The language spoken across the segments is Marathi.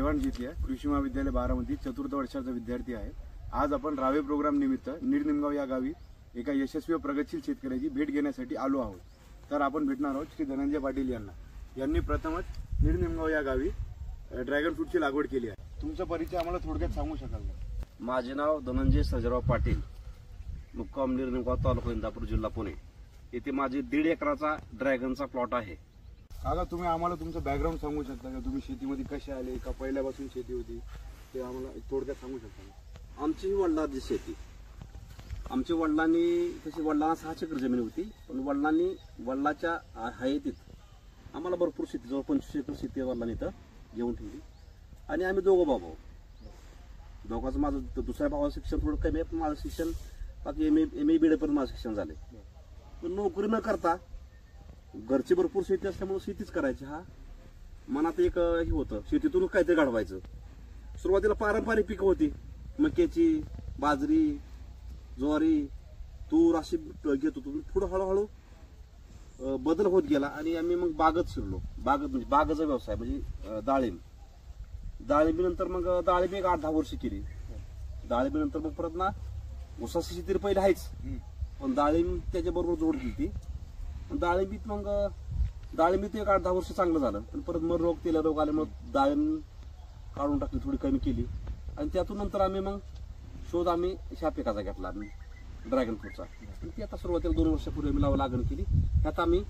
देवान जितिया, कृषी महाविद्यालय बारामती, चतुर्थ वर्षाचा विद्यार्थी आहे। आज आपण रावे प्रोग्राम निमित्त निरनिमगाव या गावी एका यशस्वी व प्रगतशील शेतकऱ्याची भेट घेण्यासाठी आलो आहोत। तर आपण भेटणार आहोत श्री धनंजय पाटील यांना। यांनी प्रथमच निरनिमगाव या गावी ड्रॅगन फ्रूटची लागवड केली आहे। तुमचा परिचय आम्हाला थोडक्यात सांगू शकाल का? माझे नाव धनंजय सर्जेराव पाटील, मुक्काम निरनिमगाव, तालुका इंदापूर, जिल्हा पुणे। येथे माझे 1.5 एकराचा ड्रॅगनचा प्लॉट आहे। काका, तुम्ही आम्हाला तुमचं बॅकग्राऊंड सांगू शकता का? तुम्ही शेतीमध्ये कसे आले, का पहिल्यापासून शेती होती, ते आम्हाला थोडक्यात सांगू शकता का? आमची वडिलांची शेती, आमच्या वडिलांनी तशी वडिलांना 6 एकर जमीन होती, पण वडिलाच्या हयातीत आम्हाला भरपूर शेती, जवळ 25 एकर शेती वडिलांनी इथं घेऊन ठेवली। आणि आम्ही दोघं भाऊ, दोघांचं माझं दुसऱ्या भावाचं शिक्षण थोडं कमी आहे, पण माझं शिक्षण बाकी एम ए बी पण माझं शिक्षण झालंय। पण नोकरी न करता घरची भरपूर शेती असल्यामुळे शेतीच करायची, हा मनात एक हे होतं, शेतीतून काहीतरी घडवायचं। सुरुवातीला पारंपरिक पिकं होती, मक्याची, बाजरी, ज्वारी, तूर अशी घेत होतो। पुढे हळूहळू बदल होत गेला आणि आम्ही मग बागच शिरलो। बागेचा व्यवसाय म्हणजे डाळिंबीनंतर मग डाळिंबी 8-10 वर्ष केली। डाळिंबीनंतर मग परत ना ऊसाची शेती पहिले आहेच, पण डाळिंब त्याच्याबरोबर जोड केली ती। डाळिंबीत मग डाळिंबीत 8-10 वर्ष चांगलं झालं, पण परत मग तेला रोग आल्यामुळे डाळिंब काढून टाकली, थोडी कमी केली। आणि त्यातून नंतर आम्ही मग शोध ह्या पिकाचा घेतला, आम्ही ड्रॅगन फ्रूटचा। ती आता सुरुवातीला 2 वर्षापूर्वी आम्ही लागण केली। त्यात आम्ही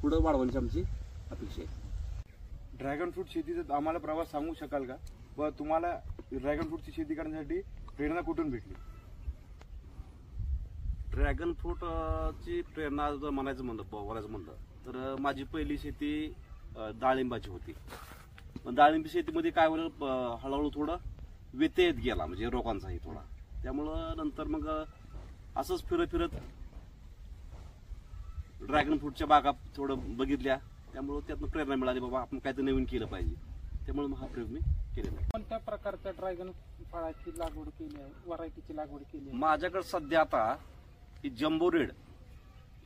पुढे वाढवण्याची आमची अपेक्षा आहे। ड्रॅगन फ्रूट शेतीचा आम्हाला प्रवास सांगू शकाल का? व तुम्हाला ड्रॅगन फ्रूटची शेती करण्यासाठी प्रेरणा कुठून भेटली? ड्रॅगन फ्रूटची प्रेरणा जर बोलायचं म्हणलं तर माझी पहिली शेती डाळिंबाची होती। पण डाळिंबी शेतीमध्ये काय होईल, हळूहळू थोडं व्यत्यय येत गेला, म्हणजे रोगांचाही थोडा। त्यामुळं नंतर मग असंच फिरत ड्रॅगन फ्रूटच्या बागा थोडं बघितल्या, त्यामुळं त्यातून प्रेरणा मिळाली, बाबा आपण काहीतरी नवीन केलं पाहिजे। त्यामुळे हा प्रयोग मी केलेला आहे। कोणत्या प्रकारच्या ड्रॅगन फळाची लागवड केली आहे, व्हरायटीची लागवड केली आहे? माझ्याकडे सध्या आता ही जम्बो रेड,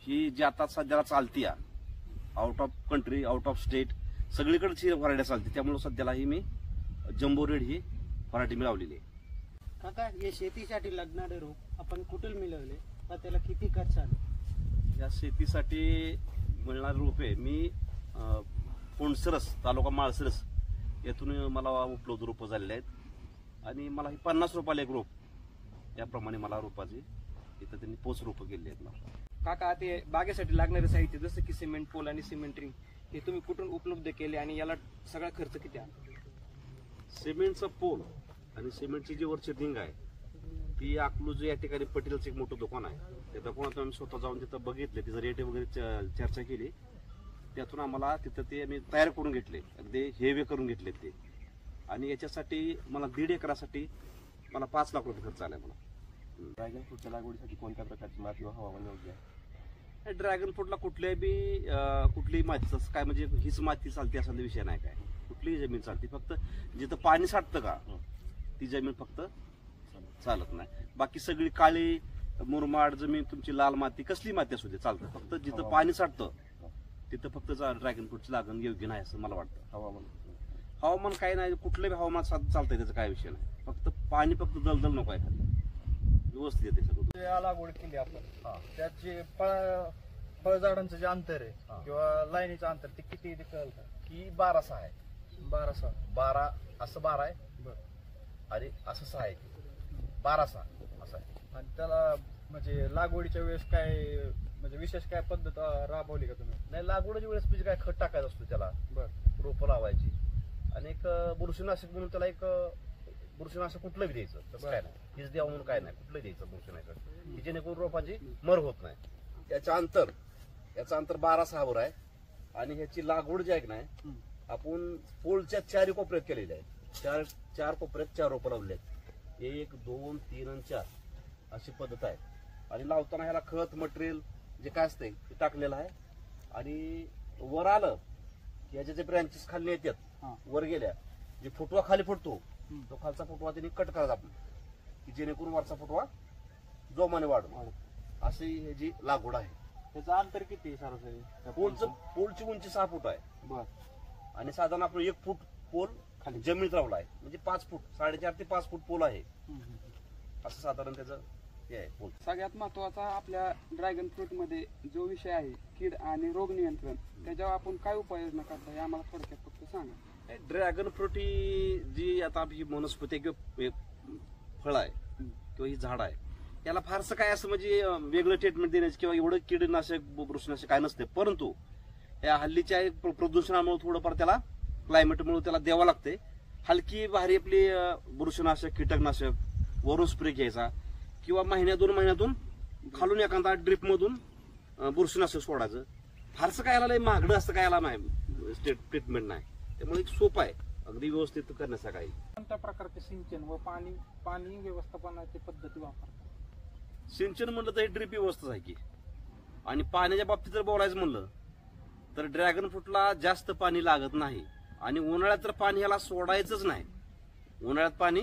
ही जी आता सध्याला चालती, out of country, out of state सगळीकडची व्हरायटी चालते, त्यामुळे सध्याला ही मी जम्बो रेड ही व्हरायटी मिळवलेली आहे। काका, हे शेतीसाठी लागणारे रोप आपण कुठे मिळवले, का त्याला किती खर्च आला? या शेतीसाठी मिळणारे रोपे मी कोंडसरस, तालुका माळशिरस यातून मला उपलब्ध रोपं झालेले आहेत। आणि मला ही 50 रुपयाला एक रोप, याप्रमाणे मला रोपाची इथं त्यांनी पोच रोपं केली आहेत मला। काका, ते बागेसाठी लागणारे साहित्य जसं की सिमेंट पोल आणि सिमेंट रिंग, हे तुम्ही कुठून उपलब्ध केले आणि याला सगळा खर्च किती आला? सिमेंटचा पोल आणि सिमेंटची जी वरची रिंग आहे ती अकलूज या ठिकाणी पटेलचं एक मोठं दुकान आहे, त्या दुकानात आम्ही स्वतः जाऊन तिथं बघितले, तिचं रेट वगैरे चर्चा केली। त्यातून आम्हाला तिथं ते आम्ही तयार करून घेतले, अगदी हेवे करून घेतले ते। आणि याच्यासाठी मला 1.5 एकरासाठी मला 5 लाख रुपये खर्च आला मला। ड्रॅगन फ्रूटच्या लागवडीसाठी कोणत्या प्रकारची माती व हवामान योग्य आहे? ड्रॅगन फ्रूटला कुठलीही माती काय, म्हणजे हीच माती चालते असा विषय नाही, काय कुठलीही जमीन चालते, फक्त जिथं पाणी साठतं का ती जमीन फक्त चालत नाही। बाकी सगळी काळी मुरमाड जमीन, तुमची लाल माती, कसली माती असू दे चालतं, फक्त जिथं पाणी साठतं तिथं फक्त ड्रॅगन फ्रूटची लागण योग्य नाही असं मला वाटतं। हवामान काही नाही, कुठलंही हवामान चालतंय, त्याचा काय विषय नाही, फक्त पाणी, फक्त दलदल नको आहे, खाली व्यवस्थित येते सगळं। लागवड केली आपण, त्यात जे फळझाडांचं जे अंतर आहे किंवा लाईनीचं अंतर ते किती कळलं का? की 12 आहे, 12 असं 12 आहे आणि असं 6 आहे, 12 असं आहे। आणि त्याला म्हणजे लागवडीच्या वेळेस काय म्हणजे विशेष काय पद्धत राबवली का तुम्ही? नाही, लागवडीच्या वेळेस म्हणजे काय खत टाकायचं असतो त्याला, रोपं लावायची आणि एक बुरशीनाशक म्हणून त्याला एक बुरशीनाशक कुठलं बी द्यायचं, तसं काय नाही, हीच द्यावं म्हणून काय नाही, कुठलं द्यायचं बुरशीनाशक की जेणेकरून रोपाची मर होत नाही। याचं अंतर 12-6 वर आहे। आणि ह्याची लागवड जी आहे की नाही, आपण पोलच्या 4 कोपऱ्यात केलेली आहे, 4 कोपऱ्यात 4 रोपं लावले आहेत, 1, 2, 3 आणि 4 अशी पद्धत आहे। आणि लावताना ह्याला खत मटेरियल जे काय असते ते टाकलेलं आहे। आणि वर आलं की ह्याचे जे ब्रँचेस खाली येतात, वर गेल्या जे फुटवा खाली फुटतो तो खालचा फुटवा त्यांनी कट करायचा आपण, की जेणेकरून वरचा फुटवा जोमाने वाढतो, अशी ह्याची लागवड आहे। त्याचं अंतर किती सरासरी? पोलची उंची 6 फूट आहे आणि साधारण आपण 1 फूट पोल खाली जमिनीत लावला आहे म्हणजे 5 फूट 4.5 ते 5 फूट पोल आहे असं साधारण त्याचं हे आहे पोल. सगळ्यात महत्वाचा आपल्या ड्रॅगन फ्रूट मध्ये जो विषय आहे कीड आणि रोग नियंत्रण, त्याच्यावर आपण काय उपाययोजना करता हे आम्हाला थोडक्यात फक्त सांगा. ड्रॅगन फ्रूट ही जी आता ही वनस्पती आहे किंवा फळ आहे किंवा ही झाड आहे, याला फारसं काय असं म्हणजे वेगळं ट्रीटमेंट देण्याची किंवा एवढं कीडनाशक बुरशीनाशक काय नसते. परंतु या हल्लीच्या प्रदूषणामुळे थोडंफार त्याला क्लायमेटमुळे त्याला द्यावं लागते. हलकी भारी आपली बुरशीनाशक कीटकनाशक वरून स्प्रे घ्यायचा किंवा 1-2 महिन्यातून खालून एखादा ड्रिप मधून बुरशीनाशक सोडायचं. फारसं काय याला महागडं असतं काय याला नाही ट्रीटमेंट नाही, त्यामुळे एक सोपं आहे अगदी व्यवस्थित करण्याचा काही. कोणत्या प्रकारचे सिंचन व पाणी व्यवस्थापनाची पद्धती वापरतात? सिंचन म्हणलं तर हे ड्रिप व्यवस्थाच आहे की. आणि पाण्याच्या बाबतीत जर बोलायचं म्हणलं तर ड्रॅगन फ्रूटला जास्त पाणी लागत नाही आणि उन्हाळ्यात तर पाणी याला सोडायचंच नाही. उन्हाळ्यात पाणी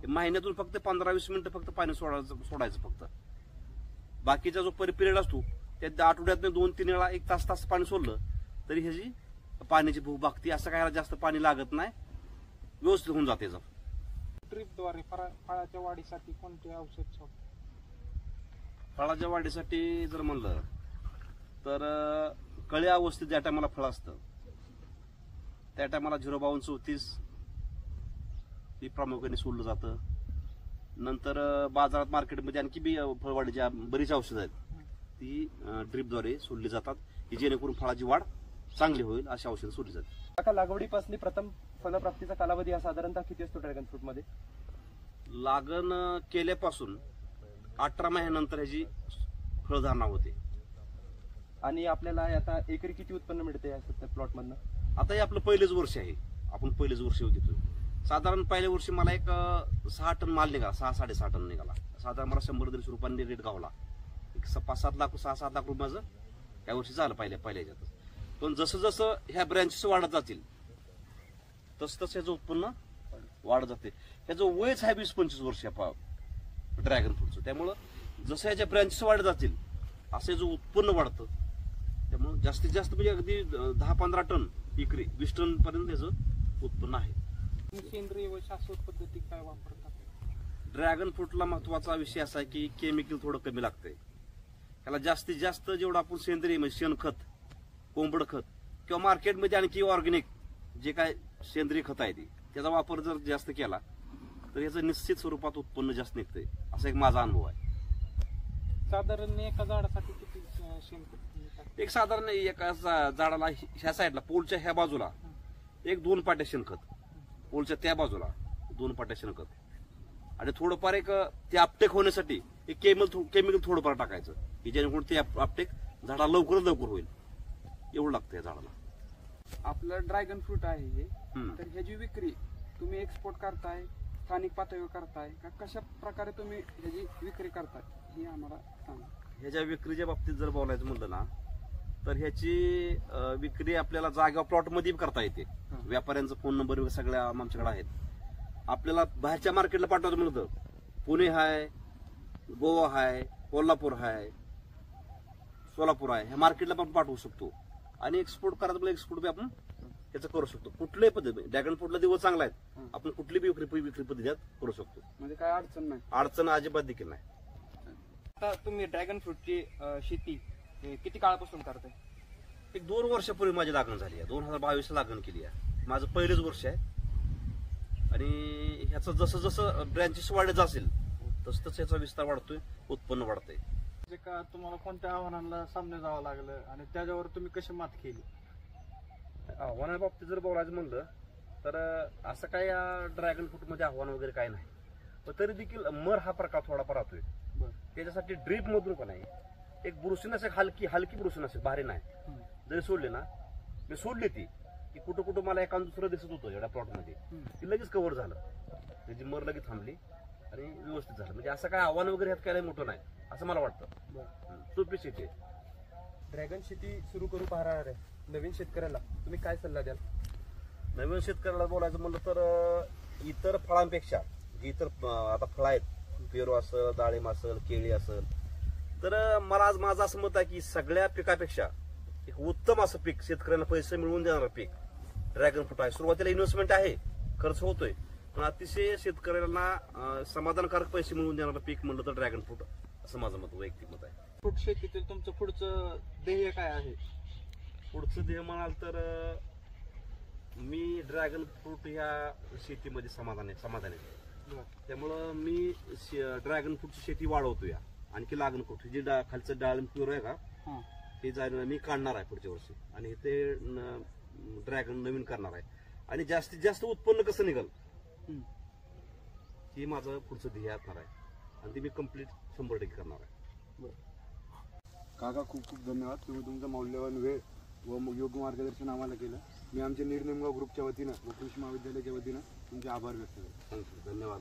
महिन्यातून फक्त 15-20 मिनिटं फक्त पाणी सोडायचं फक्त. बाकीचा जो पिरियड असतो त्या आठवड्यात 2-3 वेळा 1 तास पाणी सोडलं तरी ह्याची पाण्याची भूक भागती. असं काय जास्त पाणी लागत नाही, व्यवस्थित होऊन जाते. ड्रीपद्वारे फळाच्या वाढीसाठी कोणते औषध सोडतात? फळाच्या वाढीसाठी जर म्हणलं तर कळ्या अवस्थेत ज्या टायमाला फळ असतं त्या टायमाला 05234 ही प्रामुख्याने सोडलं जातं. नंतर बाजारात मार्केटमध्ये आणखी बी फळवाढीच्या बरीच औषधं आहेत ती ड्रीपद्वारे सोडली जातात की जेणेकरून फळाची वाढ चांगली होईल अशी औषधं सोडली जातात. आता लागवडीपासून प्रथम फलप्राप्तीचा कालावधी हा साधारणतः किती असतो ड्रॅगन फ्रूट मध्ये? लागण केल्यापासून 18 महिन्यानंतर ह्याची फळधारणा होते. आणि आपल्याला आता एकरी किती उत्पन्न मिळते या सध्या प्लॉट मधनं? आता हे आपलं पहिलेच वर्ष आहे, आपण पहिलेच वर्ष घेतो. साधारण पहिल्या वर्षी मला एक 6 टन माल निघाला, 6-6.5 टन निघाला. साधारण मला 100-150 रुपयांनी रेट गावला. एक 5-7 लाख 6-7 लाख रुपये माझं त्या वर्षी झालं पहिल्या ह्याच्यातच. पण जसं जसं ह्या ब्रँचेस वाढत जातील तसं तसं ह्याचं उत्पन्न वाढत जाते. ह्याचं वयच आहे 20-25 वर्ष ड्रॅगन फ्रूटचं. त्यामुळं जसं ह्याच्या ब्रँचेस वाढत जातील असं याचं उत्पन्न वाढतं. त्यामुळे जास्तीत जास्त म्हणजे अगदी 10-15 टन विक्री 20 टन पर्यंत त्याचं उत्पन्न आहे. सेंद्रिय व शाश्वत पद्धती काय वापरतात? ड्रॅगन फ्रूटला महत्वाचा विषय असा आहे की केमिकल थोडं कमी लागतंय. त्याला जास्तीत जास्त जेवढं आपण सेंद्रिय म्हणजे शेणखत, कोंबड खत किंवा मार्केटमध्ये आणखी ऑर्गॅनिक जे काय सेंद्रिय खत आहे त्याचा वापर जर जास्त केला तर याचं निश्चित स्वरूपात उत्पन्न जास्त निघतंय असा एक माझा अनुभव आहे. साधारण एका झाडासाठी किती शेणखत? एक साधारण एका झाडाला ह्या साईडला पोलच्या ह्या बाजूला 1-2 पाट्या शेणखत, पोलच्या त्या बाजूला 2 पाट्या शेणखत आणि थोडंफार एक ते अपटेक होण्यासाठी एक केमिकल थोडंफार टाकायचं की जेणेकरून ते अपटेक झाडाला लवकर होईल. एवढं लागतं या झाडाला. आपलं ड्रॅगन फ्रूट आहे हे, तर ह्याची विक्री तुम्ही एक्सपोर्ट करताय, स्थानिक पातळीवर करताय का, कशा प्रकारे तुम्ही ह्याची विक्री करताय हे आम्हाला सांगा. ह्याच्या विक्रीच्या बाबतीत जर बोलायचं म्हणलं ना तर ह्याची विक्री आपल्याला जागा प्लॉट मध्ये करता येते. व्यापाऱ्यांचा फोन नंबर सगळ्या आमच्याकडे आहेत. आपल्याला बाहेरच्या मार्केटला पाठवायचं म्हणलं तर पुणे आहे, गोवा आहे, कोल्हापूर आहे, सोलापूर आहे, ह्या मार्केटला पण पाठवू शकतो. आणि एक्सपोर्ट करायचं म्हणजे एक्सपोर्ट बी आपण त्याचं करू शकतो. कुठल्याही पद्धती ड्रॅगन फ्रूटला दिवस चांगला आहेत, आपण कुठली बी विक्री पद्धती करू शकतो. म्हणजे काय अडचण नाही? अडचण अजिबात देखील नाही. आता तुम्ही ड्रॅगन फ्रूटची शेती किती काळापासून करताय? एक 2 वर्षापूर्वी माझी लागण झाली आहे. 2022 लागण केली आहे. माझं पहिलेच वर्ष आहे आणि ह्याचं जसं जसं ब्रँचेस वाढत असेल तसं तसं याचा विस्तार वाढतोय, उत्पन्न वाढतंय. जे का तुम्हाला कोणत्या आव्हानांना सामने जावं लागलं आणि त्याच्यावर तुम्ही कशी मात केली? आव्हानाच्या बाबतीत जर बोलायचं म्हणलं तर असं काय या ड्रॅगन फ्रूट मध्ये आव्हान वगैरे काय नाही. पण तरी देखील मर हा प्रकार थोडाफार राहतोय. त्याच्यासाठी ड्रीप मधून पण आहे एक बुरशीनाशक, हलकी बुरशीनाशक, भारी नाही. जरी सोडली ना, मी सोडली ती की कुठं मला एका दुसरं दिसत होतं एवढ्या प्लॉट मध्ये, ती लगेच कव्हर झालं, त्याची मर लगेच थांबली आणि व्यवस्थित झालं. म्हणजे असं काय आव्हान वगैरे ह्यात काय मोठं नाही असं मला वाटतं. सोपी शेती आहे. ड्रॅगन शेती सुरू करू पाहणाऱ्या नवीन शेतकऱ्याला तुम्ही काय सल्ला द्याल? नवीन शेतकऱ्याला बोलायचं म्हणलं तर इतर फळांपेक्षा जी इतर आता फळं आहेत, पेरू असेल, डाळिंब असेल, केळी असेल, तर मला आज माझं असं मत आहे की सगळ्या पिकापेक्षा एक उत्तम असं पीक, शेतकऱ्यांना पैसे मिळवून देणारं पीक ड्रॅगन फ्रूट आहे. सुरुवातीला इन्व्हेस्टमेंट आहे खर्च होतोय पण अतिशय शेतकऱ्यांना समाधानकारक पैसे मिळवून देणारं पीक म्हणलं तर ड्रॅगन फ्रूट असं माझं मत वैयक्तिक मत आहे. फ्रूट शेतीतील तुमचं पुढचं ध्येय काय आहे? पुढचं ध्येय म्हणाल तर मी ड्रॅगन फ्रूट ह्या शेतीमध्ये समाधान आहे. त्यामुळं मी ड्रॅगन फ्रूटची शेती वाढवतो या आणखी लागण करतो. जी खालचं डाळिंब प्युअर आहे का हे जायला मी काढणार आहे पुढच्या वर्षी आणि ते ड्रॅगन नवीन करणार आहे आणि जास्तीत जास्त उत्पन्न कसं निघाल ही माझं पुढचं ध्येय असणार आहे आणि ते मी कम्प्लीट 100% करणार आहे. काका खूप खूप धन्यवाद. तुम्ही तुमचं मौल्यवान वेळ व योग्य मार्गदर्शन आम्हाला केलं. मी आमच्या निर्निमगाव ग्रुपच्या वतीनं व कृषी महाविद्यालयाच्या वतीनं तुमचे आभार व्यक्त करतो. थँक्यू. धन्यवाद.